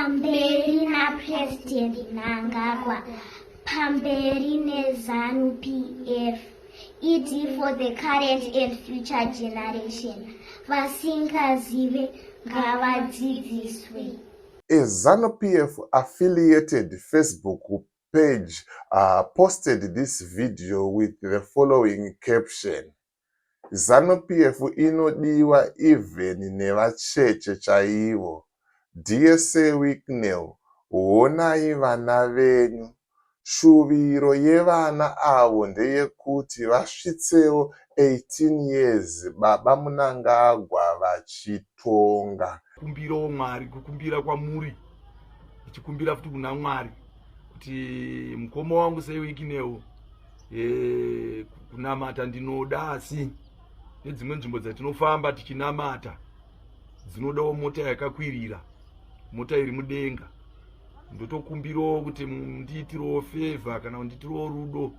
pamberi naPresident Mnangagwa, pamberi neZanu PF, ED for the current and future generation. Vasingazive ngavadzidziswe. A ZANU-PF affiliated Facebook page posted this video with the following caption: ZANU-PF inodiwa even nevacheche chaivo. DSA Wicknell, honai vana venyu. Shuviro yevana avo ndeyekuti vasvitsewo 18 years baba Mnangagwa vachitonga. Kumbira Mwari, kukumbira kwamuri, tichikumbira futi kuna Mwari kuti mukoma wangu seWicknell kunamata ndinoda, asi nedzimwe nzvimbo dzatinofamba tichinamata dzinodawo mota yakakwirira, mota iri mudenga. Ndotokumbirawo kuti mundiitirewo favor kana mundiitirewo rudo.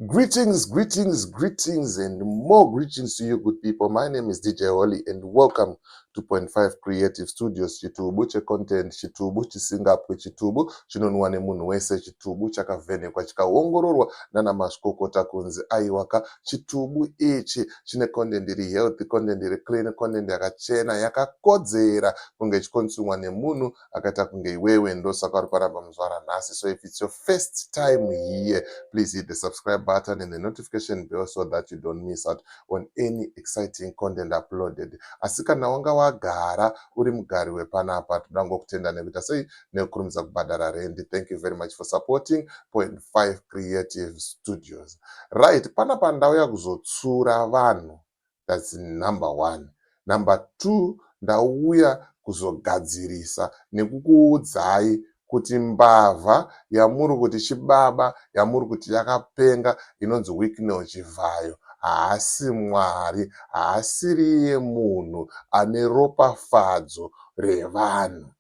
Greetings, and more greetings to you, good people. My name is DJ Holly, and welcome to Point 5 Creative Studios. Chitubu che content, chitubu chisingapwe, chitubu chinonwane munhu wese, chitubu chakavhenekwa chikaongororwa nana mazvikokota kunzi aiwaka. Chitubu ichi chine content iri healthy, content iri clean, content yakachena, yakakodzera kunge chikonsumwa nemunhu akaita kunge iwewe. Ndosaka uri paramba muzvara nhasi. So if it's your first time here, please hit the subscribe button and the notification bell so that you don't miss out on any exciting content uploaded. Asi kana wanga wagara uri mugari wepanapa, toda ngokutenda nekuita sei nekukurumidza kubhadhara rendi. Thank you very much for supporting Point 5 Creative Studios. Right, panapa ndauya kuzotsura vanhu. That's number 1. Number 2, ndauya kuzogadzirisa nekukuudzai kuti mbavha yamuri kuti chibaba, yamuri kuti yakapenga, inonzi Wicknell Chivhayo, haasi Mwari, haasiriye munhu ane ropafadzo revanhu.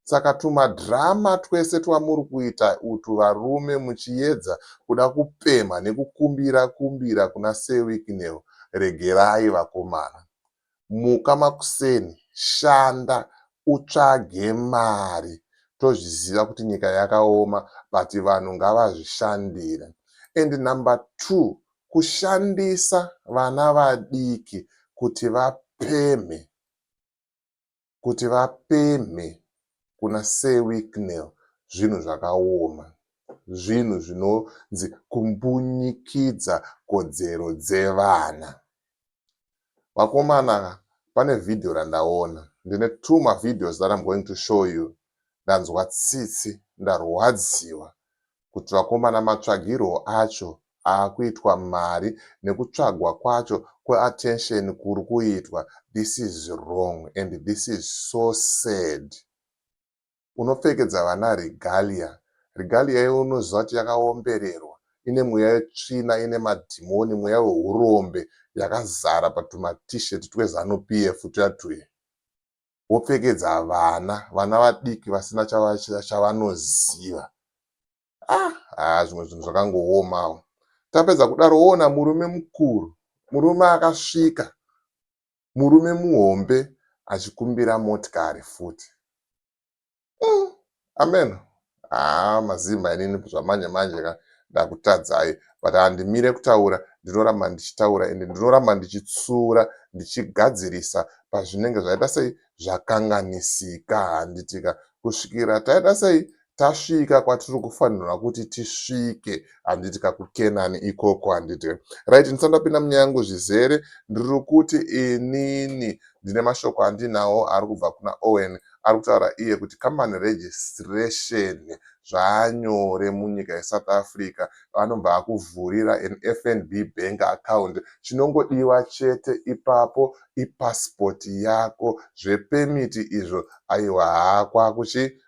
Saka tumadhirama twese twamuri kuita utu varume muchiedza kuda kupemha nekukumbira kuna seWicknell, regerai vakomana. Muka makuseni, shanda, utsvage mari. Tozviziva kuti nyika yakaoma, but vanhu ngavazvishandire. And number 2, kushandisa vana vadiki kuti vapemhe kuna seWicknell, zvinhu zvakaoma, zvinhu zvinonzi kumbunyikidza kodzero dzevana. Vakomana, pane video randaona. Ndine 2 mavideos that I'm going to show you. Ndanzwa tsitsi, ndarwadziwa kuti vakomana matsvagiro acho akuitwa mari nekutsvagwa kwacho kweattention kuri kuitwa. This is wrong and this is so sad. Unopfekedza vana regalia. Regalia iyo unoziva kuti yakaombererwa, ine mweya yetsvina, ine madhimoni, mweya wehurombe yakazara patuma-t-shirt tweZANU-PF tuyatuye. Wopfekedza vana vadiki vasina chavanoziva. Zvimwe zvinhu zvakangoomawo. Tapedza kudaro, ona murume mukuru, murume akasvika, murume muhombe achikumbira motikari futi. Amen. Mazimba inini zvamanje manje ndakutadzai, but handimire kutaura, ndinoramba ndichitaura ende ndinoramba ndichitsura, ndichigadzirisa pazvinenge zvaita sei zvakanganisika. Handitika kusvikira taita sei tasvika kwatiri kufanirwa kuti tisvike, handitika kuKenani ikoko, handitika. Right, ndisandapinda munyaya yangu zvizere, ndiri kuti inini ndine mashoko andinawo ari kubva kuna Owen. Ari kutaura iye kuti company registration zvaanyore munyika yeSouth Africa. Vanobva vakuvhurira an FNB bank account. Chinongodiwa chete ipapo ipassport yako. Zvepemiti izvo aiwa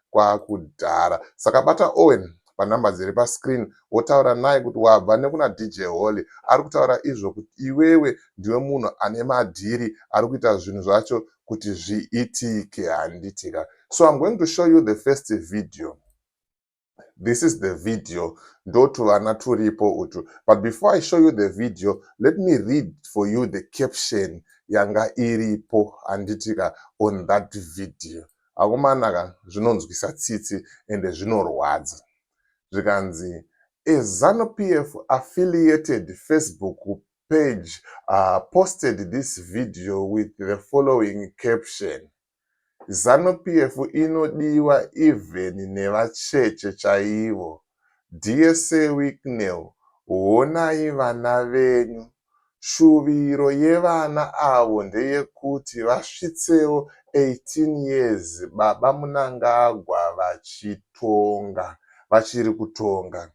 kwakudhara. Saka bata Owen panhamba dziri pascreen, wotaura naye kuti wabva nekuna DJ Holly. Ari kutaura izvo kuti iwewe ndiwe munhu ane madhiri, ari kuita zvinhu zvacho kuti zviitike handitika. So I'm going to show you the first video. This is the video. Ndotuvana turipo utu. But before I show you the video, let me read for you the caption yanga iripo handitika on that video. Akomanaka zvinonzwisa tsitsi ende zvinorwadza. Zvikanzi, a ZANU-PF affiliated Facebook page posted this video with the following caption. ZANU-PF inodiwa even nevacheche chaivo. DSA Weeknell, honai vana venyu. Shuviro yevana avo ndeyekuti vasvitsewo 18 years baba Mnangagwa vachiri kutonga.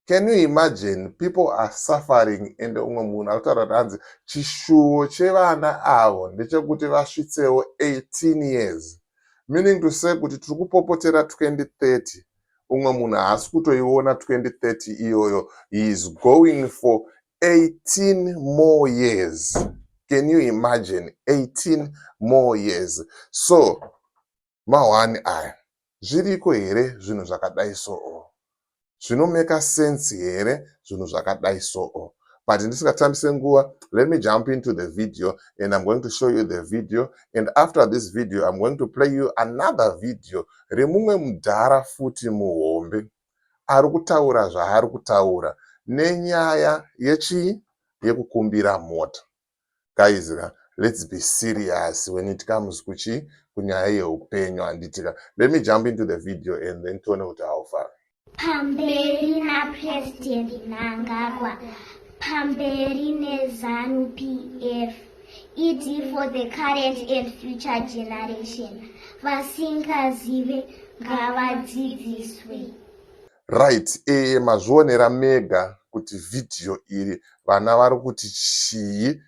Can you imagine? People are suffering and umwe munhu akutaura kuti hanzi chishuwo chevana avo ndechekuti vasvitsewo 18 years. Meaning to say kuti tiri kupopotera 2030. Umwe munhu haasi kutoiona 2030 iyoyo. He is going for 18 more years. Can you imagine? 18 more years. So, mawani aya. Zviriko here zvinhu zvakadai so. Zvinomeka sense here zvinhu zvakadai so. But ndisingatambise nguva, let me jump into the video and I'm going to show you the video. And after this video, I'm going to play you another video. Remumwe mudhara futi muhombe. Ari kutaura zvaari kutaura nenyaya yekukumbira mota. Guys, let's be serious when it comes kunyaya yeupenyu handitika. Let me jump into the video and then tione kuti how far. Pamberi na President Mnangagwa, pamberi ne ZANU-PF, it for the current and future generation. Vasingazive ngavadzidziswe. Right, mazvionera mega kuti video iri vana vari kuti chii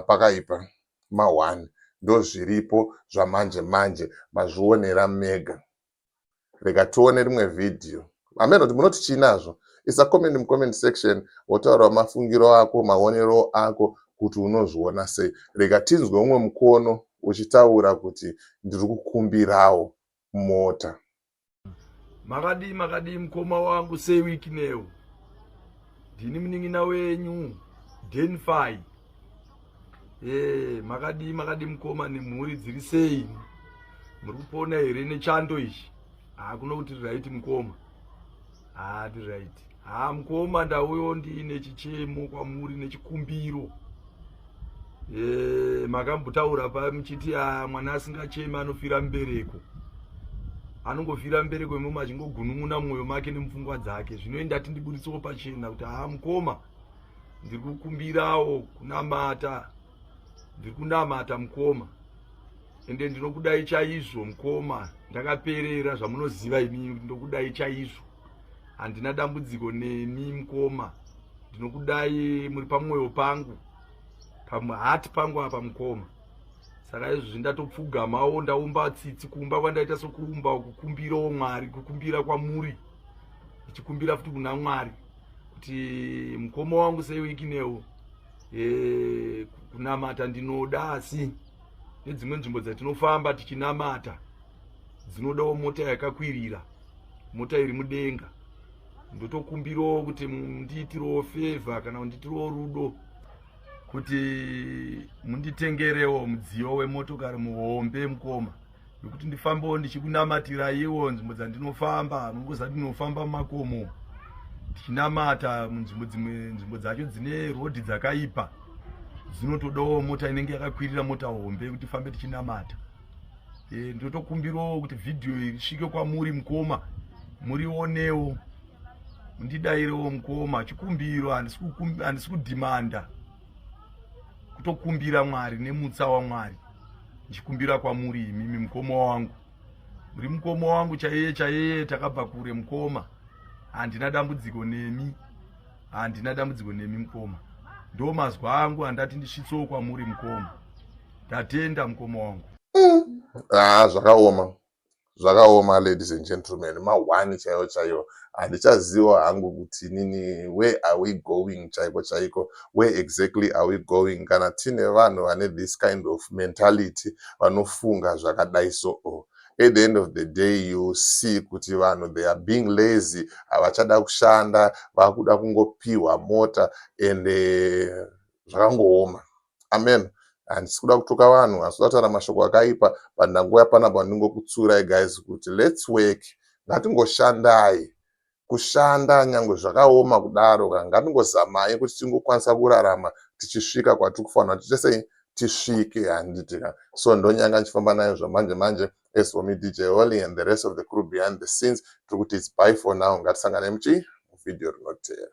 pakaipa ma1 ndo zviripo zvamanje manje mazvionera mega. Rega tione rimwe video. Ameno kuti munoti chinazvo. Isa comment mcomment section wotaura mafungiro ako, maonero ako kuti unozviona sei. Rega tinzwe umwe mukono uchitaura kuti ndiri kukumbirawo mota. Makadi mkoma wangu sei Weeknell. Ndini mning'ina wenyu Denfai. Makadi mkoma nemhuri dziri sei. Muri kupona here nechando ichi. Kuno kuti right mkoma. Ti right. Mkoma ndauyo ndine chichemo kwamuri nechikumbiro. Makambutaura pa muchiti mwana asingachema anofira mbereko. Anongofira mbereko imwe machingogunun'una mwoyo make nemupfungwa dzake. Zvinoenda tindibuditsewo pachena kuti mkoma ndiri kukumbirawo kunamata. Ndiri kunamata mkoma. Ende ndinokudai chaizvo mkoma. Ndakaperera zvamunoziva imi ndokudai chaizvo. Handina dambudziko nemi mkoma. Ndinokudai muri pamwoyo pangu. Pamhati pangu apa mkoma. Saka izvo ndatopfugamawo ndaumba tsitsi kuumba kwandaita sokuumba kukumbirawo Mwari, kukumbira kwamuri. Ndichikumbira futi kuna Mwari kuti mkoma wangu sei Weeknell kunamata ndinoda asi nedzimwe nzvimbo dzatinofamba tichinamata dzinodawo mota yakakwirira, mota iri mudenga. Ndotokumbirawo kuti mundiitirewo favor kana mundiitirewo rudo kuti munditengerewo mudziyo wemotokari muhombe mkoma, nokuti ndifambawo ndichikunamatirayiwo nzvimbo dzandinofamba. Nongozati ndinofamba mumakomo tichinamata munzvimbo dzimwe, nzvimbo dzacho dzine rodhi dzakaipa dzinotodawo mota inenge yakakwirira, mota hombe kuti fambe tichinamata. Ndotokumbirawo kuti video iri isvike kwamuri mkoma, murionewo, mundidairewo mkoma. Chikumbiro handisi kudhimanda, kutokumbira Mwari nemutsa waMwari. Ndichikumbira kwamuri imimi mkoma wangu. Muri mkoma wangu chaiye takabva kure mkoma. Handina dambudziko nemi. Handina dambudziko nemi mkoma. Ndo mazwa angu handati ndisvitsewo kwamuri mkoma. Ndatenda mkoma wangu. Zvakaoma. zvakaoma ladies and gentlemen, mahwani chaiwo chaiwo. Handichaziva hangu kuti nini, where are we going chaiko chaiko, where exactly are we going kana tine vanhu vane this kind of mentality vanofunga zvakadai so. At the end of the day, you see kuti vanhu they are being lazy, havachada kushanda, vakuda kungopiwa mota and zvakangooma. Amen. Handisi kuda kutuka vanhu, asi kutaura mashoko akaipa, but ndanguva panapa ndingokutsurai guys kuti let's work, ngatingoshandai. Kushanda nyange zvakaoma kudaro, ngatingozamai kuti tingokwanisa kurarama tichisvika kwatiri kufanira tisvike handiti. So ndonyanga ndichifamba nayo zvamanje manje. As for me, DJ Holly and the rest of the crew behind the scenes, it's bye for now. Ngatisangane muvideo rinotevera.